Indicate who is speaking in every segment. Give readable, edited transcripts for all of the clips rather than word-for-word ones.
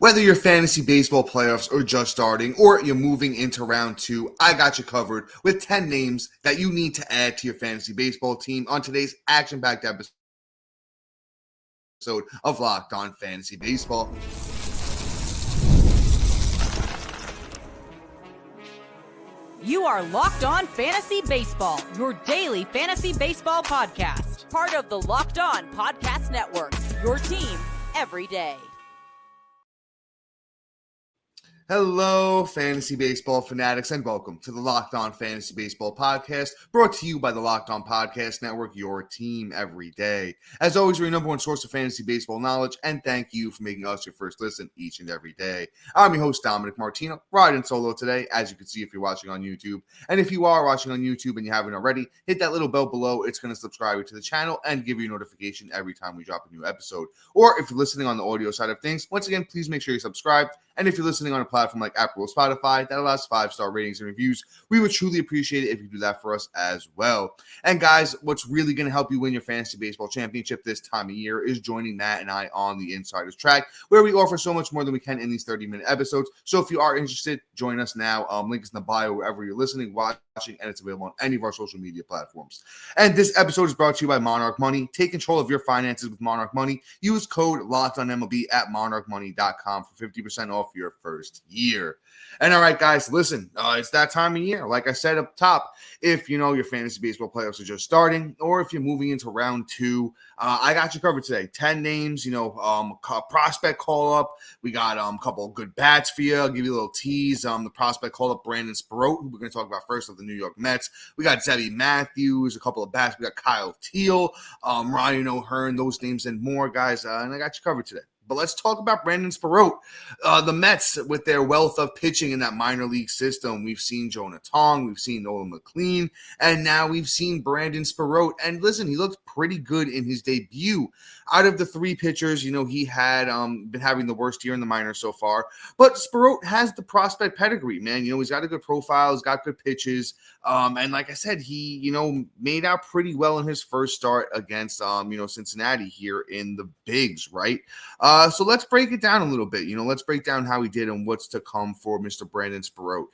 Speaker 1: Whether you're fantasy baseball playoffs or just starting, or you're moving into round 2, I got you covered with 10 names that you need to add to your fantasy baseball team on today's action-packed episode of Locked On Fantasy Baseball.
Speaker 2: You are Locked On Fantasy Baseball, your daily fantasy baseball podcast. Part of the Locked On Podcast Network, your team every day.
Speaker 1: Hello, fantasy baseball fanatics, and welcome to the Locked On Fantasy Baseball podcast, brought to you by the Locked On Podcast Network, your team every day. As always, we're your number one source of fantasy baseball knowledge, and thank you for making us your first listen each and every day. I'm your host, Dominick Martino, riding solo today, as you can see if you're watching on YouTube. And if you are watching on YouTube and you haven't already, hit that little bell below. It's going to subscribe you to the channel and give you a notification every time we drop a new episode. Or if you're listening on the audio side of things, once again, please make sure you're subscribed. And if you're listening on a platform like Apple or Spotify that allows 5-star ratings and reviews, we would truly appreciate it if you do that for us as well. And guys, what's really going to help you win your fantasy baseball championship this time of year is joining Matt and I on the Insiders Track, where we offer so much more than we can in these 30-minute episodes. So if you are interested, join us now. Link is in the bio wherever you're listening, watching, and it's available on any of our social media platforms. And this episode is brought to you by Monarch Money. Take control of your finances with Monarch Money. Use code LOCKEDONMLB at monarchmoney.com for 50% off your first year. And all right, guys, listen, it's that time of year. Like I said up top, if you know your fantasy baseball playoffs are just starting, or if you're moving into round 2, I got you covered today. 10 names, prospect call up. We got a couple of good bats for you. I'll give you a little tease. The prospect call up Brandon Sproat, who we're going to talk about first, of the New York Mets. We got Zebby Matthews, a couple of bats. We got Kyle Teal, Ryan O'Hearn, those names and more, guys. And I got you covered today. But let's talk about Brandon Sproat. The Mets, with their wealth of pitching in that minor league system, we've seen Jonah Tong, we've seen Nolan McLean, and now we've seen Brandon Sproat. And listen, he looked pretty good in his debut. Out of the 3 pitchers, he had been having the worst year in the minors so far. But Sproat has the prospect pedigree, man. He's got a good profile, he's got good pitches. And like I said, he, made out pretty well in his first start against, Cincinnati here in the bigs, right? So let's break it down a little bit. Let's break down how he did and what's to come for Mr. Brandon Sproat.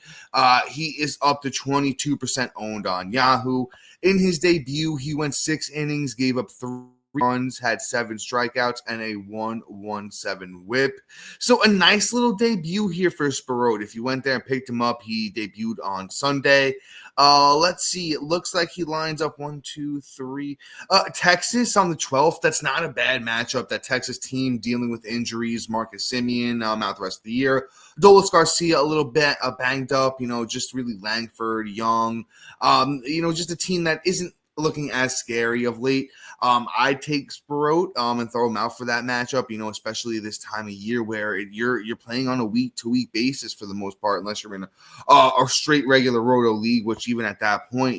Speaker 1: He is up to 22% owned on Yahoo. In his debut, he went 6 innings, gave up 3 runs, had 7 strikeouts, and a 1.17 whip. So a nice little debut here for Sproat. If you went there and picked him up, he debuted on Sunday. Let's see. It looks like he lines up 1, 2, 3. Texas on the 12th. That's not a bad matchup. That Texas team dealing with injuries. Marcus Semien out the rest of the year. Dolis Garcia a little bit banged up. Just really Langford, Young. Just a team that isn't looking as scary of late. I'd take Sproat and throw him out for that matchup, especially this time of year where you're playing on a week-to-week basis for the most part, unless you're in a straight regular roto league, which even at that point,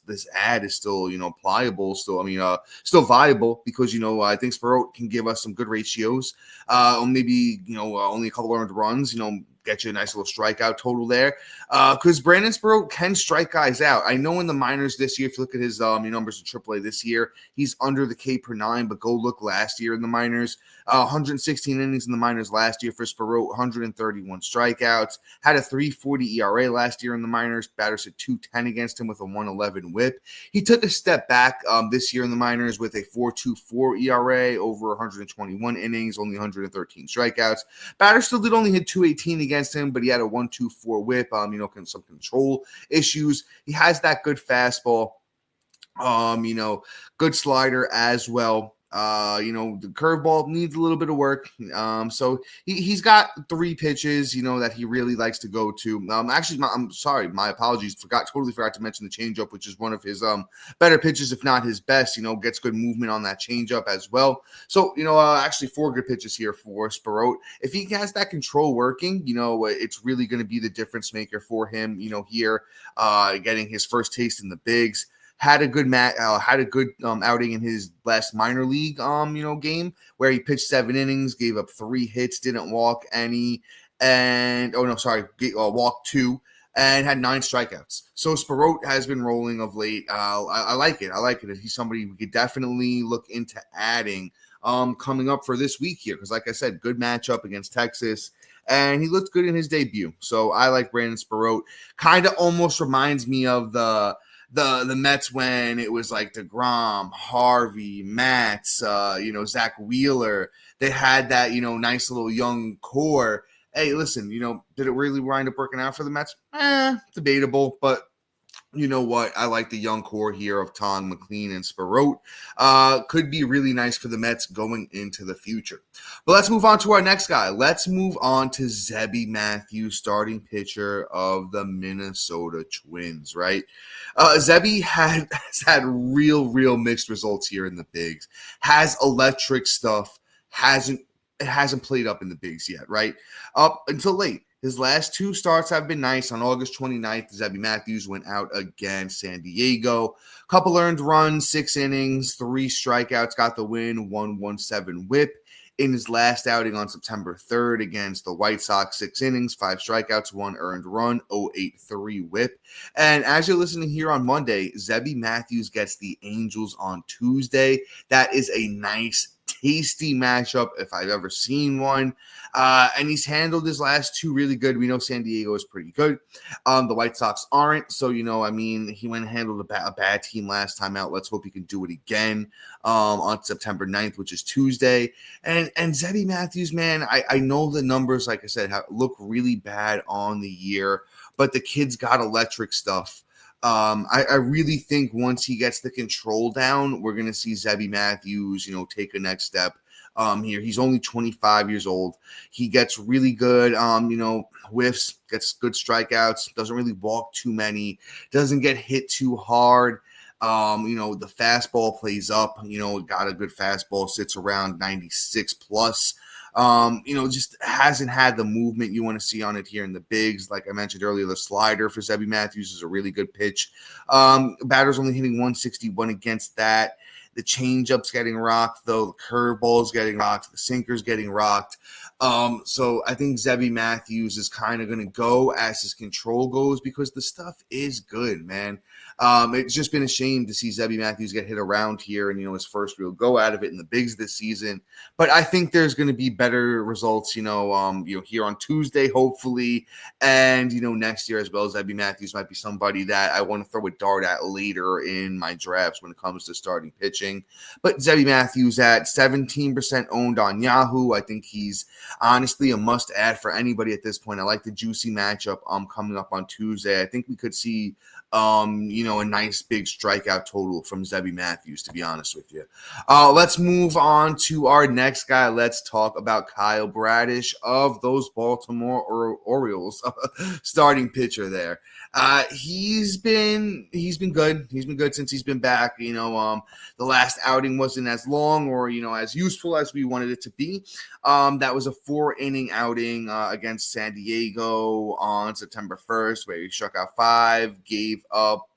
Speaker 1: this ad is still, pliable, still viable because, I think Sproat can give us some good ratios, maybe, only a couple earned runs, get you a nice little strikeout total there. Because Brandon Sproat can strike guys out. I know in the minors this year, if you look at his numbers in AAA this year, he's under the K per 9, but go look last year in the minors. 116 innings in the minors last year for Sproat, 131 strikeouts, had a 3.40 ERA last year in the minors. Batters at 2.10 against him with a 1.11 whip. He took a step back this year in the minors with a 4.24 ERA over 121 innings, only 113 strikeouts. Batters still did only hit 218 against him, but he had a 1.24 whip, some control issues. He has that good fastball, good slider as well. The curveball needs a little bit of work. So he's got 3 pitches, that he really likes to go to. I'm sorry, my apologies. Totally forgot to mention the changeup, which is one of his better pitches, if not his best. Gets good movement on that changeup as well. So, actually 4 good pitches here for Sproat. If he has that control working, it's really going to be the difference maker for him, here, getting his first taste in the bigs. Had a good outing in his last minor league game where he pitched 7 innings, gave up 3 hits, didn't walk any, and walked 2, and had 9 strikeouts. So Sproat has been rolling of late. I like it. I like it. He's somebody we could definitely look into adding coming up for this week here, because like I said, good matchup against Texas, and he looked good in his debut. So I like Brandon Sproat. Kind of almost reminds me of the Mets when it was like DeGrom, Harvey, Matz, Zach Wheeler. They had that, nice little young core. Hey, listen, did it really wind up working out for the Mets? Debatable, but you know what? I like the young core here of Tom, McLean, and Sproat. Could be really nice for the Mets going into the future. But let's move on to our next guy. Let's move on to Zebby Matthews, starting pitcher of the Minnesota Twins, right? Zebby has had real mixed results here in the bigs. Has electric stuff. Hasn't played up in the bigs yet, right? Up until late. His last 2 starts have been nice. On August 29th, Zebby Matthews went out against San Diego. Couple earned runs, 6 innings, 3 strikeouts, got the win, 1.17 whip. In his last outing on September 3rd against the White Sox, 6 innings, 5 strikeouts, 1 earned run, 0.83 whip. And as you're listening here on Monday, Zebby Matthews gets the Angels on Tuesday. That is a nice, tasty matchup if I've ever seen one. And he's handled his last 2 really good. We know San Diego is pretty good. The White Sox aren't. So, he went and handled a bad team last time out. Let's hope he can do it again on September 9th, which is Tuesday. And Zebby Matthews, man, I know the numbers, like I said, look really bad on the year, but the kid's got electric stuff. I really think once he gets the control down, we're going to see Zebby Matthews, take a next step here. He's only 25 years old. He gets really good, whiffs, gets good strikeouts, doesn't really walk too many, doesn't get hit too hard. The fastball plays up, got a good fastball, sits around 96 plus. Just hasn't had the movement you want to see on it here in the bigs. Like I mentioned earlier, the slider for Zebby Matthews is a really good pitch. Batter's only hitting 161 against that. The changeup's getting rocked, though. The curveball's getting rocked. The sinker's getting rocked. So I think Zebby Matthews is kind of going to go as his control goes, because the stuff is good, man. It's just been a shame to see Zebby Matthews get hit around here and, his first real go out of it in the bigs this season. But I think there's going to be better results, here on Tuesday, hopefully. And, next year as well. Zebby Matthews might be somebody that I want to throw a dart at later in my drafts when it comes to starting pitching. But Zebby Matthews at 17% owned on Yahoo. I think he's honestly a must add for anybody at this point. I like the juicy matchup coming up on Tuesday. I think we could see a nice big strikeout total from Zebby Matthews, to be honest with you. Let's move on to our next guy. Let's talk about Kyle Bradish of those Baltimore Orioles, starting pitcher there. He's been good. He's been good since he's been back. The last outing wasn't as long or, as useful as we wanted it to be. That was a 4-inning outing against San Diego on September 1st, where he struck out 5, gave up,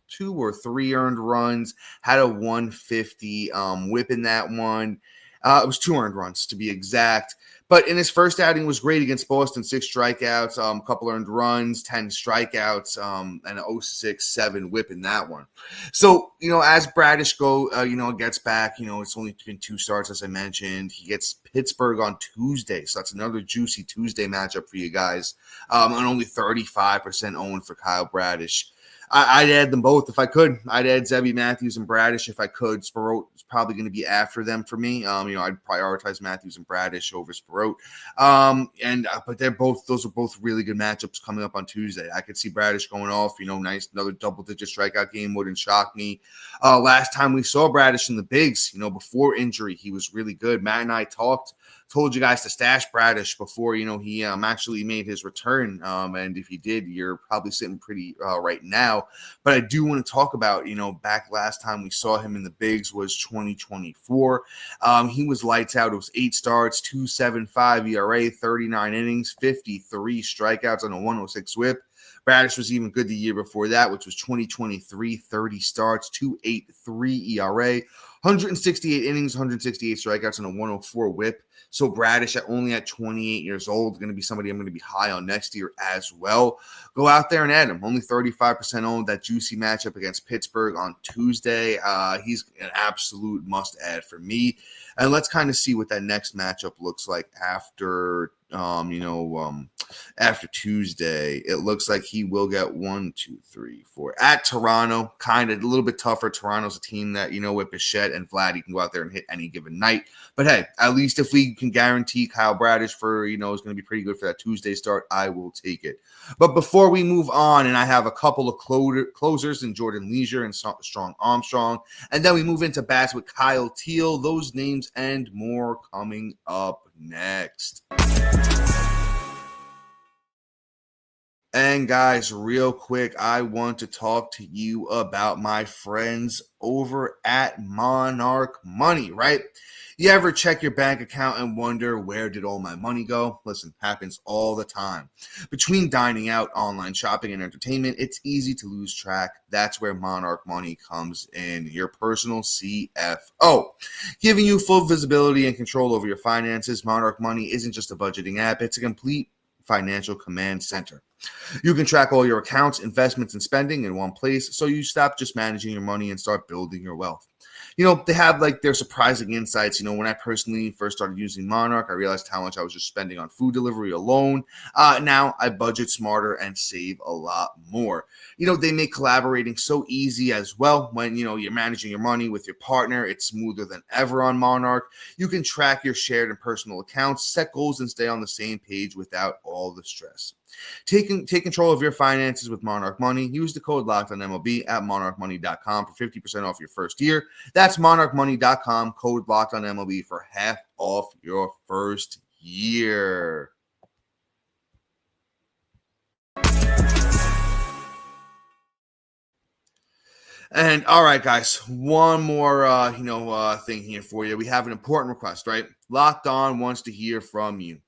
Speaker 1: 2 or 3 earned runs, had a 150 whip in that one. It was 2 earned runs to be exact. But in his first outing was great against Boston, 6 strikeouts, a couple earned runs, 10 strikeouts, and an 0.67 whip in that one. So, as Bradish gets back, it's only been 2 starts, as I mentioned. He gets Pittsburgh on Tuesday, so that's another juicy Tuesday matchup for you guys. And only 35% owned for Kyle Bradish. I'd add them both if I could. I'd add Zebby Matthews and Bradish if I could. Sproat is probably going to be after them for me. I'd prioritize Matthews and Bradish over Sproat. But those are both really good matchups coming up on Tuesday. I could see Bradish going off. Nice another double-digit strikeout game wouldn't shock me. Last time we saw Bradish in the bigs, before injury, he was really good. Matt and I told you guys to stash Bradish before, he actually made his return. And if he did, you're probably sitting pretty right now. But I do want to talk about, back last time we saw him in the bigs was 2024. He was lights out. It was 8 starts, 2.75 ERA, 39 innings, 53 strikeouts, and a 106 whip. Bradish was even good the year before that, which was 2023, 30 starts, 2.83 ERA, 168 innings, 168 strikeouts, and a 104 whip. So Bradish only at 28 years old, going to be somebody I'm going to be high on next year as well. Go out there and add him. Only 35% owned. That juicy matchup against Pittsburgh on Tuesday. He's an absolute must-add for me. And let's kind of see what that next matchup looks like after after Tuesday. It looks like he will get 1, 2, 3, 4 at Toronto. Kind of a little bit tougher. Toronto's a team that, with Bichette and Vlad, you can go out there and hit any given night. But hey, at least if we can guarantee Kyle Bradish for, is going to be pretty good for that Tuesday start, I will take it. But before we move on, and I have a couple of closers in Jordan Leasure and Strong Armstrong, and then we move into bats with Kyle Teal. Those names and more coming up next. And guys, real quick, I want to talk to you about my friends over at Monarch Money, right? You ever check your bank account and wonder, where did all my money go? Listen, happens all the time. Between dining out, online shopping, and entertainment, it's easy to lose track. That's where Monarch Money comes in, your personal CFO. Giving you full visibility and control over your finances, Monarch Money isn't just a budgeting app, it's a complete financial command center. You can track all your accounts, investments, and spending in one place, so you stop just managing your money and start building your wealth. They have their surprising insights. When I personally first started using Monarch, I realized how much I was just spending on food delivery alone. Now I budget smarter and save a lot more. They make collaborating so easy as well. When, you're managing your money with your partner, it's smoother than ever on Monarch. You can track your shared and personal accounts, set goals, and stay on the same page without all the stress. Take control of your finances with Monarch Money. Use the code LOCKEDONMLB at monarchmoney.com for 50% off your first year. That's monarchmoney.com, code LOCKEDONMLB for half off your first year. And all right, guys, one more thing here for you. We have an important request, right? Locked On wants to hear from you.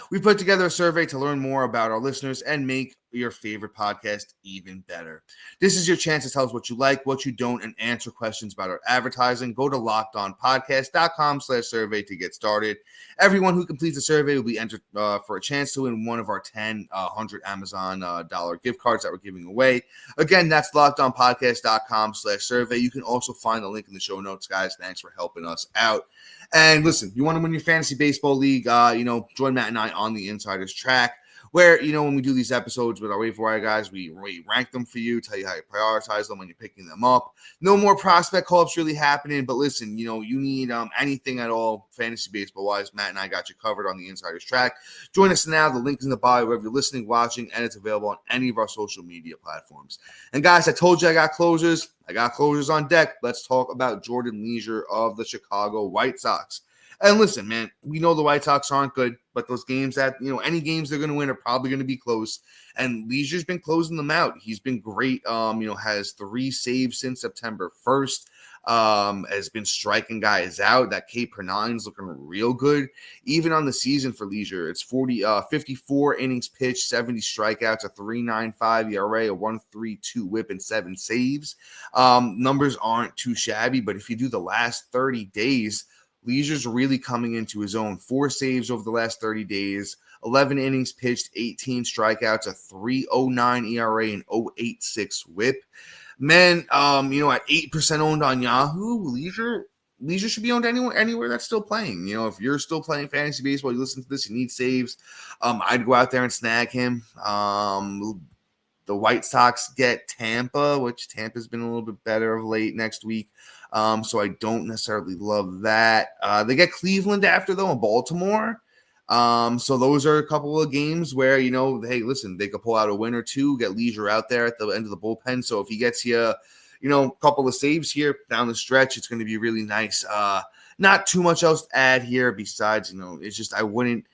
Speaker 1: We put together a survey to learn more about our listeners and make your favorite podcast even better. This is your chance to tell us what you like, what you don't, and answer questions about our advertising. Go to lockedonpodcast.com/survey to get started. Everyone who completes the survey will be entered for a chance to win one of our 100 Amazon dollar gift cards that we're giving away. Again, that's lockedonpodcast.com/survey. You can also find the link in the show notes, guys. Thanks for helping us out. And listen, you want to win your fantasy baseball league, join Matt and I on the Insider's Track, where, when we do these episodes with our waiver wire guys, we rank them for you, tell you how you prioritize them when you're picking them up. No more prospect call-ups really happening, but listen, you need anything at all fantasy baseball-wise, Matt and I got you covered on the Insider's Track. Join us now. The link is in the bio wherever you're listening, watching, and it's available on any of our social media platforms. And guys, I told you I got closers. I got closers on deck. Let's talk about Jordan Leasure of the Chicago White Sox. And listen, man, we know the White Sox aren't good, but those games that, any games they're going to win are probably going to be close. And Leisure's been closing them out. He's been great. Has 3 saves since September 1st. Has been striking guys out. That K per 9's looking real good. Even on the season for Leasure, it's 54 innings pitched, 70 strikeouts, a 3.95 ERA, a 1.32 WHIP, and 7 saves. Numbers aren't too shabby, but if you do the last 30 days, Leisure's really coming into his own. 4 saves over the last 30 days, 11 innings pitched, 18 strikeouts, a 3.09 ERA, and 0.86 WHIP. Man, at 8% owned on Yahoo, Leasure should be owned anywhere that's still playing. If you're still playing fantasy baseball, you listen to this, you need saves. I'd go out there and snag him. The White Sox get Tampa, which Tampa's been a little bit better of late next week. So I don't necessarily love that. They get Cleveland after, though, and Baltimore. So those are a couple of games where, hey, listen, they could pull out a win or two, get Leasure out there at the end of the bullpen. So if he gets you, a couple of saves here down the stretch, it's going to be really nice. Not too much else to add here besides, it's just I wouldn't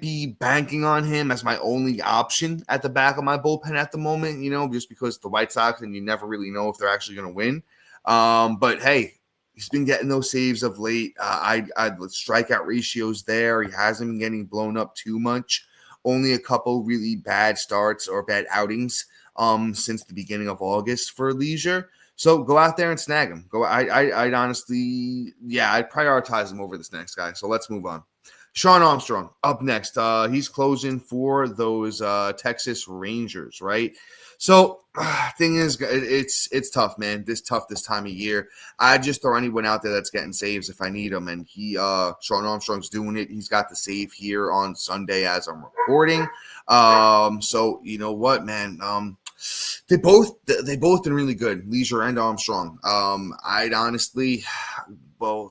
Speaker 1: be banking on him as my only option at the back of my bullpen at the moment, just because the White Sox, and you never really know if they're actually going to win. But hey, he's been getting those saves of late. I'd strikeout ratios there. He hasn't been getting blown up too much. Only a couple really bad starts or bad outings since the beginning of August for Leasure. So go out there and snag him. I'd honestly, I'd prioritize him over this next guy. So let's move on. Shawn Armstrong up next. He's closing for those Texas Rangers, right? So thing is, it's tough, man. This time of year. I just throw anyone out there that's getting saves if I need them, and Shawn Armstrong's doing it. He's got the save here on Sunday as I'm recording. So you know what, man. They both been really good, Leasure and Armstrong. I'd honestly,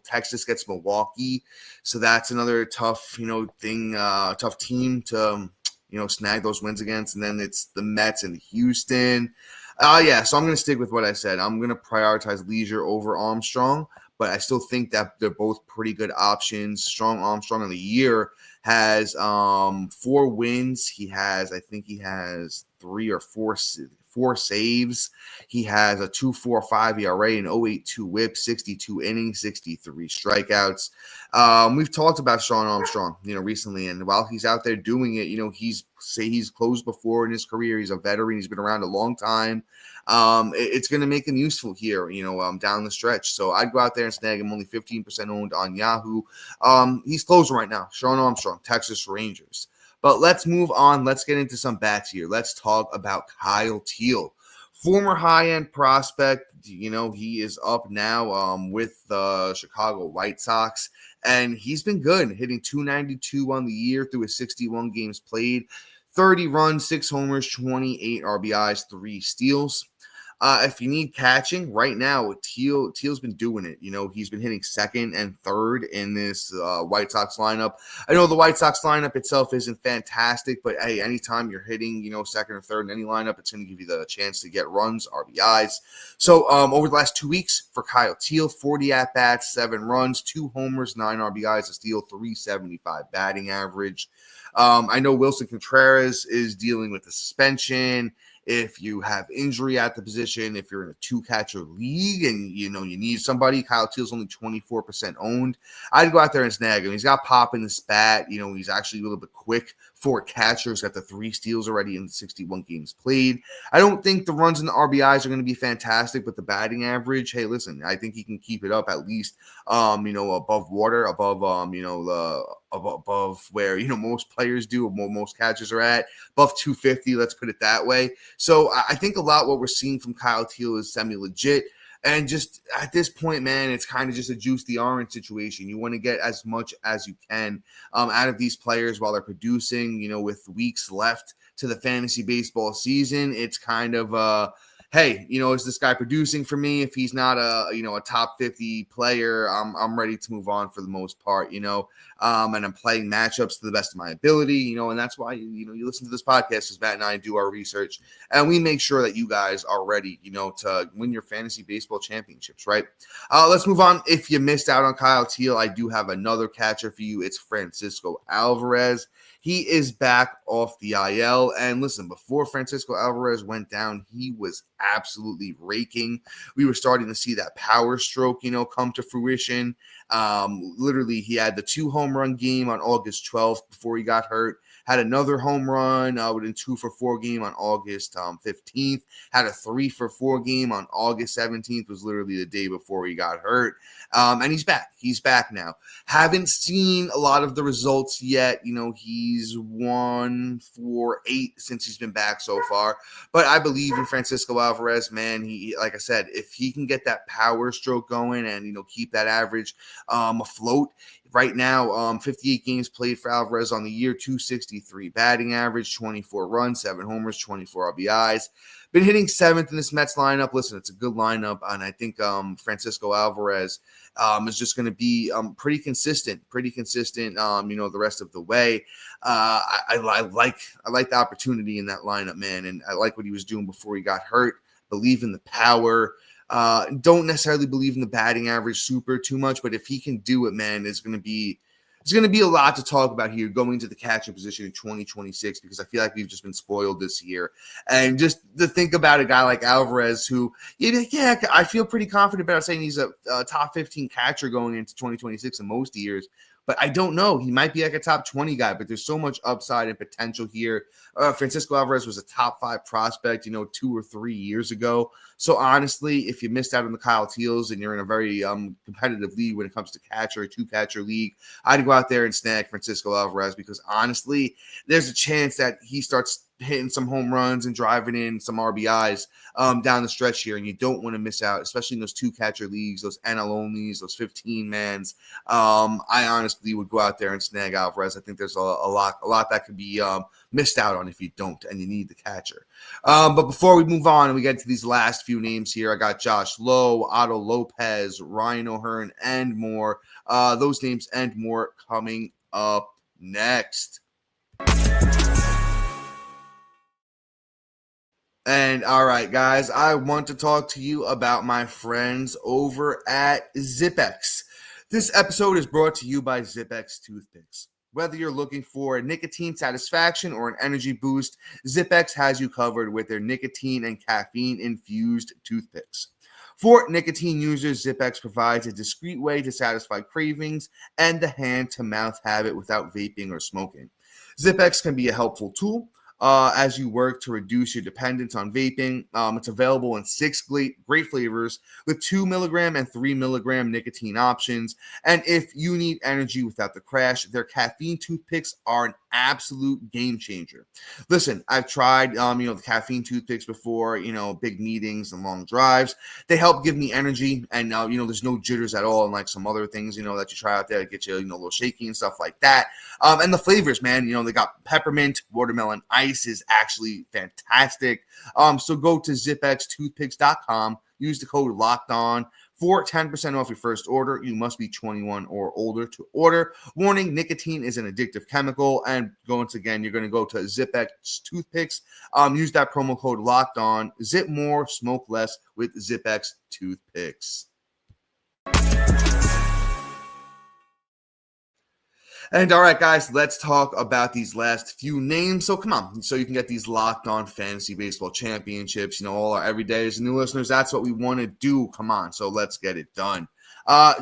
Speaker 1: Texas gets Milwaukee, so that's another tough, tough team to, snag those wins against. And then it's the Mets and Houston. So I'm going to stick with what I said. I'm going to prioritize Leasure over Armstrong, but I still think that they're both pretty good options. Strong Armstrong in the year has 4 wins. I think he has 3 or 4 saves. He has a 2.45 ERA, an 0.82 WHIP, 62 innings, 63 strikeouts. We've talked about Shawn Armstrong, recently, and while he's out there doing it, he's closed before in his career. He's a veteran. He's been around a long time. It's going to make him useful here, down the stretch. So I'd go out there and snag him. Only 15% owned on Yahoo. He's closing right now. Shawn Armstrong, Texas Rangers. But let's move on. Let's get into some bats here. Let's talk about Kyle Teel, former high-end prospect. He is up now with the Chicago White Sox, and he's been good, hitting .292 on the year through his 61 games played, 30 runs, 6 homers, 28 RBIs, 3 steals. If you need catching right now, Teal's been doing it. He's been hitting second and third in this White Sox lineup. I know the White Sox lineup itself isn't fantastic, but hey, anytime you're hitting, second or third in any lineup, it's going to give you the chance to get runs, RBIs. So over the last 2 weeks for Kyle Teel, 40 at-bats, 7 runs, 2 homers, 9 RBIs, a steal, 375 batting average. I know Wilson Contreras is dealing with the suspension. If you have injury at the position, if you're in a 2-catcher league and you need somebody, Kyle Teel's only 24% owned. I'd go out there and snag him. He's got pop in the spat. He's actually a little bit quick for a catcher. He's got the 3 steals already in 61 games played. I don't think the runs and the RBIs are going to be fantastic, but the batting average, hey, listen, I think he can keep it up at least, above water, above, above where, most players do, or most catchers are at, above 250, let's put it that way. So I think a lot what we're seeing from Kyle Teel is semi-legit. And just at this point, man, it's kind of just a juice the orange situation. You want to get as much as you can out of these players while they're producing, with weeks left to the fantasy baseball season. It's kind of hey, is this guy producing for me? If he's not a top 50 player, I'm ready to move on for the most part, and I'm playing matchups to the best of my ability, and that's why, you listen to this podcast, because Matt and I do our research and we make sure that you guys are ready, to win your fantasy baseball championships, right? Let's move on. If you missed out on Kyle Teel, I do have another catcher for you. It's Francisco Alvarez. He is back off the IL. And listen, before Francisco Alvarez went down, he was absolutely raking. We were starting to see that power stroke, come to fruition. Literally, he had the 2 home run game on August 12th before he got hurt. Had another home run within 2 for 4 game on August 15th. Had a 3 for 4 game on August 17th, was literally the day before he got hurt. And he's back. He's back now. Haven't seen a lot of the results yet. He's 1 for 8 since he's been back so far. But I believe in Francisco Alvarez, man. He, like I said, if he can get that power stroke going and, keep that average afloat. Right now, 58 games played for Alvarez on the year, 263 batting average, 24 runs, 7 homers, 24 RBIs. Been hitting 7th in this Mets lineup. Listen, it's a good lineup, and I think Francisco Alvarez is just going to be pretty consistent, the rest of the way. I like the opportunity in that lineup, man, and I like what he was doing before he got hurt. Believe in the power. Don't necessarily believe in the batting average super too much, but if he can do it, man, it's going to be a lot to talk about here going to the catcher position in 2026, because I feel like we've just been spoiled this year. And just to think about a guy like Alvarez, who, I feel pretty confident about saying he's a top 15 catcher going into 2026 in most years. but I don't know. He might be like a top 20 guy, but there's so much upside and potential here. Francisco Alvarez was a top 5 prospect, 2 or 3 years ago. So honestly, if you missed out on the Kyle Teals and you're in a very competitive league when it comes to catcher, 2-catcher league, I'd go out there and snag Francisco Alvarez, because honestly, there's a chance that he starts hitting some home runs and driving in some RBIs down the stretch here, and you don't want to miss out, especially in those 2-catcher leagues, those NL onlys, those 15-mans. I honestly would go out there and snag Alvarez. I think there's a lot that could be missed out on if you don't, and you need the catcher. But before we move on and we get to these last few names here, I got Josh Lowe, Otto Lopez, Ryan O'Hearn, and more. Those names and more coming up next. And all right, guys, I want to talk to you about my friends over at Zip-X. This episode is brought to you by Zip-X Toothpicks. Whether you're looking for nicotine satisfaction or an energy boost, Zip-X has you covered with their nicotine and caffeine-infused toothpicks. For nicotine users, Zip-X provides a discreet way to satisfy cravings and the hand-to-mouth habit without vaping or smoking. Zip-X can be a helpful tool as you work to reduce your dependence on vaping. It's available in 6 great flavors with 2 milligram and 3 milligram nicotine options. And if you need energy without the crash, their caffeine toothpicks are an absolute game changer. Listen, I've tried, the caffeine toothpicks before, big meetings and long drives. They help give me energy, and there's no jitters at all, unlike some other things, that you try out there that get you, a little shaky and stuff like that. And the flavors, man, they got peppermint, watermelon ice is actually fantastic. So go to zipxtoothpicks.com, use the code LOCKEDON for 10% off your first order. You must be 21 or older to order. Warning, nicotine is an addictive chemical. And once again, you're going to go to Zip-X Toothpicks. Use that promo code LOCKEDON. Zip more, smoke less with Zip-X Toothpicks. And all right, guys, let's talk about these last few names. So come on, so you can get these Locked On Fantasy Baseball Championships, all our everydayers and new listeners. That's what we want to do. Come on, so let's get it done.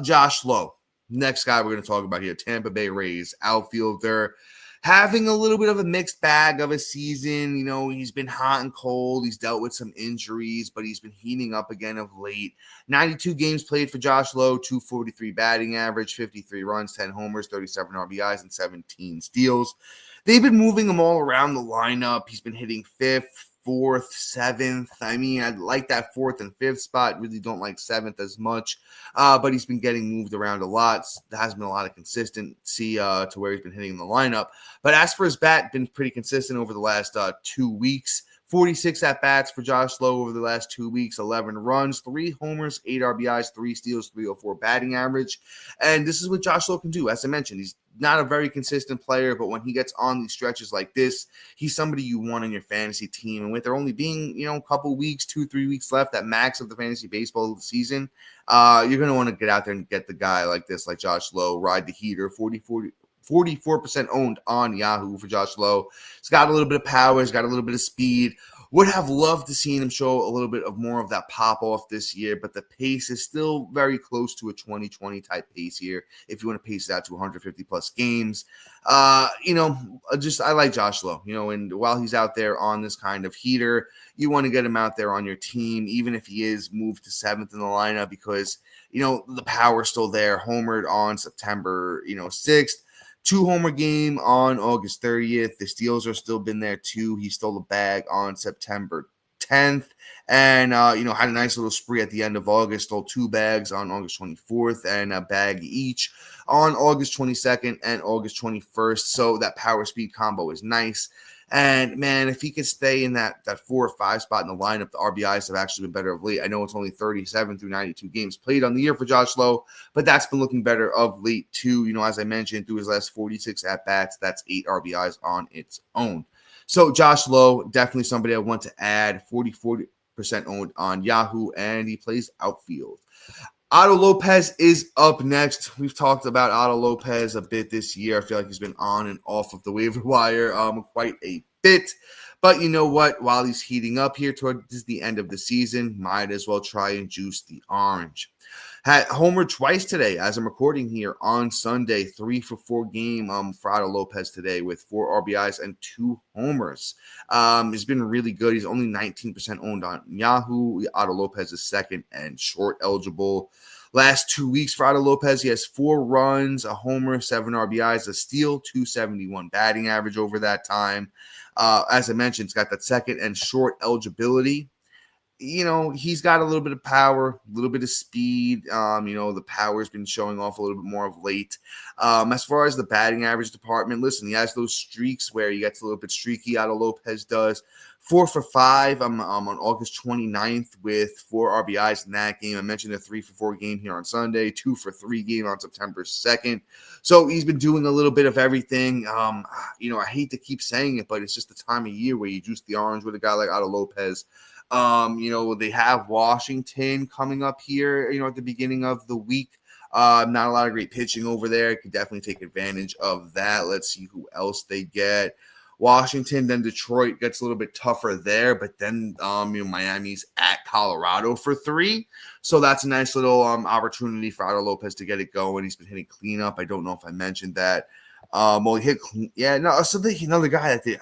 Speaker 1: Josh Lowe, next guy we're going to talk about here, Tampa Bay Rays outfielder. Having a little bit of a mixed bag of a season. He's been hot and cold. He's dealt with some injuries, but he's been heating up again of late. 92 games played for Josh Lowe, 243 batting average, 53 runs, 10 homers, 37 RBIs, and 17 steals. They've been moving him all around the lineup. He's been hitting 5th, 4th, 7th. I mean, I like that 4th and 5th spot. Really don't like 7th as much. But he's been getting moved around a lot. There has been a lot of consistency to where he's been hitting in the lineup. But as for his bat, been pretty consistent over the last 2 weeks. 46 at-bats for Josh Lowe over the last 2 weeks, 11 runs, 3 homers, 8 RBIs, 3 steals, 304 batting average. And this is what Josh Lowe can do. As I mentioned, he's not a very consistent player, but when he gets on these stretches like this, he's somebody you want on your fantasy team. And with there only being, a couple weeks, 2-3 weeks left at max of the fantasy baseball season, you're going to want to get out there and get the guy like this, like Josh Lowe, ride the heater, 44% owned on Yahoo for Josh Lowe. He's got a little bit of power. He's got a little bit of speed. Would have loved to see him show a little bit of more of that pop-off this year, but the pace is still very close to a 2020 type pace here if you want to pace it out to 150-plus games. I like Josh Lowe, and while he's out there on this kind of heater, you want to get him out there on your team, even if he is moved to 7th in the lineup because, the power's still there. Homered on September, 6th. 2-homer game on August 30th. The steals are still been there too. He stole a bag on September 10th and, had a nice little spree at the end of August. Stole 2 bags on August 24th and a bag each on August 22nd and August 21st. So that power speed combo is nice. And, man, if he can stay in that 4 or 5 spot in the lineup, the RBIs have actually been better of late. I know it's only 37 through 92 games played on the year for Josh Lowe, but that's been looking better of late too. As I mentioned, through his last 46 at-bats, that's 8 RBIs on its own. So Josh Lowe, definitely somebody I want to add, 44% owned on Yahoo, and he plays outfield. Otto Lopez is up next. We've talked about Otto Lopez a bit this year. I feel like he's been on and off of the waiver wire quite a bit. But you know what? While he's heating up here towards the end of the season, might as well try and juice the orange. Had homer twice today as I'm recording here on Sunday. 3-for-4 game for Otto Lopez today with 4 RBIs and 2 homers. He's been really good. He's only 19% owned on Yahoo. Otto Lopez is second and short eligible. Last 2 weeks for Otto Lopez, he has 4 runs, a homer, 7 RBIs, a steal, 271 batting average over that time. As I mentioned, he's got that second and short eligibility. He's got a little bit of power, a little bit of speed. The power has been showing off a little bit more of late. As far as the batting average department, listen, he has those streaks where he gets a little bit streaky. Otto Lopez does. 4-for-5 on August 29th with 4 RBIs in that game. I mentioned a 3-for-4 game here on Sunday, 2-for-3 game on September 2nd. So he's been doing a little bit of everything. I hate to keep saying it, but it's just the time of year where you juice the orange with a guy like Otto Lopez. They have Washington coming up here, at the beginning of the week. Not a lot of great pitching over there. Could definitely take advantage of that. Let's see who else they get. Washington, then Detroit gets a little bit tougher there, but then Miami's at Colorado for 3. So that's a nice little opportunity for Otto Lopez to get it going. He's been hitting cleanup. I don't know if I mentioned that. He hit another guy that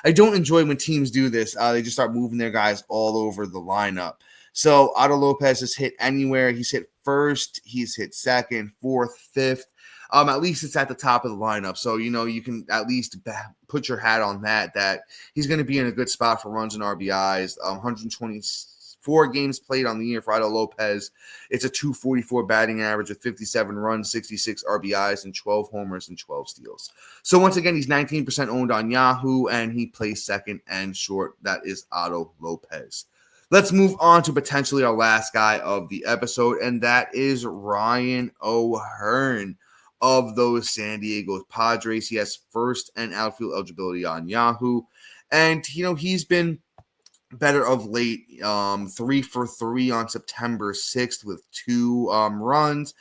Speaker 1: I don't enjoy when teams do this. They just start moving their guys all over the lineup. So Otto Lopez has hit anywhere. He's hit first, he's hit second, fourth, fifth. At least it's at the top of the lineup. So, you can at least put your hat on that he's going to be in a good spot for runs and RBIs. 124 games played on the year for Otto Lopez. It's a 244 batting average with 57 runs, 66 RBIs, and 12 homers and 12 steals. So once again, he's 19% owned on Yahoo, and he plays second and short. That is Otto Lopez. Let's move on to potentially our last guy of the episode, and that is Ryan O'Hearn of those San Diego Padres. He has first and outfield eligibility on Yahoo, and he's been better of late. 3-for-3 on September 6th with 2 runs,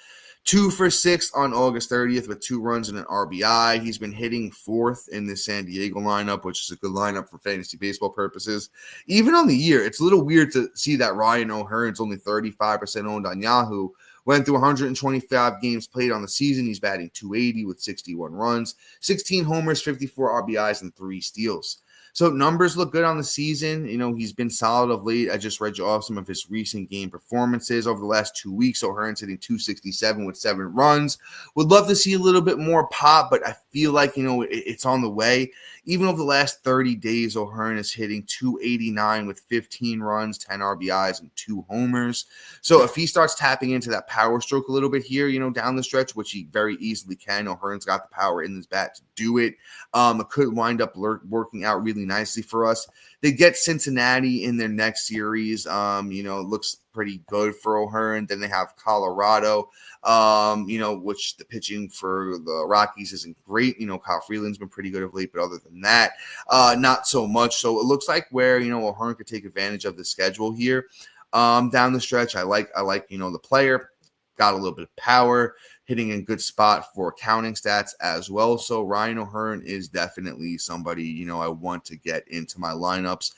Speaker 1: 2-for-6 on August 30th with 2 runs and an RBI. He's been hitting 4th in the San Diego lineup, which is a good lineup for fantasy baseball purposes. Even on the year, it's a little weird to see that Ryan O'Hearn's only 35% owned on Yahoo. Went through 125 games played on the season. He's batting .280 with 61 runs, 16 homers, 54 RBIs, and 3 steals. So numbers look good on the season. He's been solid of late. I just read you off some of his recent game performances over the last 2 weeks. O'Hearn's hitting .267 with 7 runs. Would love to see a little bit more pop, but I feel like, it's on the way. Even over the last 30 days, O'Hearn is hitting .289 with 15 runs, 10 RBIs, and 2 homers. So if he starts tapping into that power stroke a little bit here, down the stretch, which he very easily can, O'Hearn's got the power in his bat to do it. It could wind up working out really nicely for us. They get Cincinnati in their next series. It looks pretty good for O'Hearn. Then they have Colorado, which the pitching for the Rockies isn't great. Kyle Freeland's been pretty good of late, but other than that, not so much. So it looks like where, O'Hearn could take advantage of the schedule here down the stretch. I like, the player. Got a little bit of power, hitting in good spot for counting stats as well. So Ryan O'Hearn is definitely somebody, I want to get into my lineups,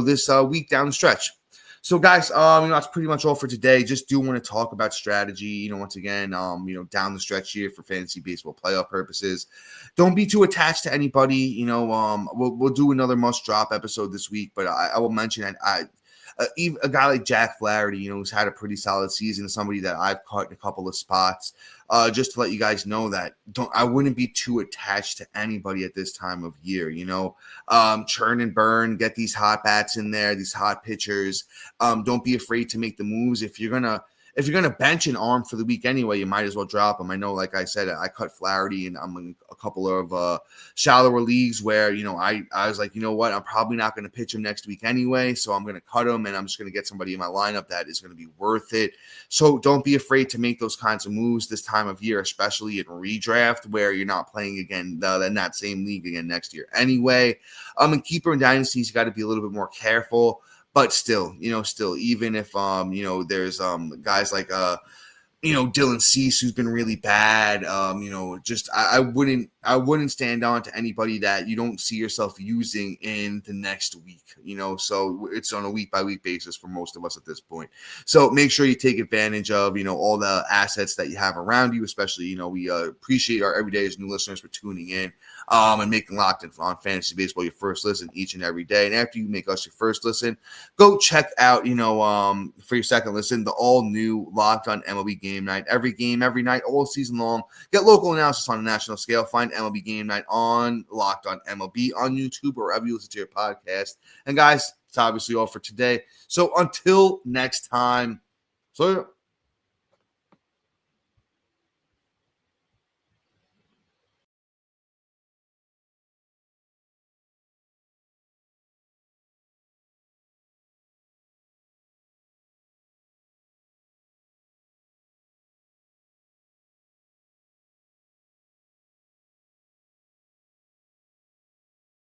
Speaker 1: this week down the stretch. So guys, that's pretty much all for today. Just do want to talk about strategy, once again, down the stretch here for fantasy baseball playoff purposes. Don't be too attached to anybody, we'll do another must drop episode this week, but I will mention a guy like Jack Flaherty, who's had a pretty solid season, somebody that I've caught in a couple of spots. Just to let you guys know that I wouldn't be too attached to anybody at this time of year. Churn and burn, get these hot bats in there, these hot pitchers. Don't be afraid to make the moves. If you're gonna bench an arm for the week anyway, you might as well drop him. I know, like I said, I cut Flaherty, and I'm in a couple of shallower leagues where I was like, what, I'm probably not going to pitch him next week anyway, so I'm going to cut him, and I'm just going to get somebody in my lineup that is going to be worth it. So don't be afraid to make those kinds of moves this time of year, especially in redraft where you're not playing again in that same league again next year anyway. In keeper and dynasties, you got to be a little bit more careful. But still, even if, there's guys like, Dylan Cease, who's been really bad, I wouldn't I wouldn't stand on to anybody that you don't see yourself using in the next week, so it's on a week-by-week basis for most of us at this point. So make sure you take advantage of, all the assets that you have around you, especially, we appreciate our everydayers, new listeners for tuning in and making Locked On Fantasy Baseball your first listen each and every day. And after you make us your first listen, go check out, for your second listen, the all-new Locked On MLB Game Night. Every game, every night, all season long. Get local analysis on a national scale. Find MLB Game Night on Locked On MLB on YouTube or wherever you listen to your podcast. And guys, it's obviously all for today. So until next time, see ya.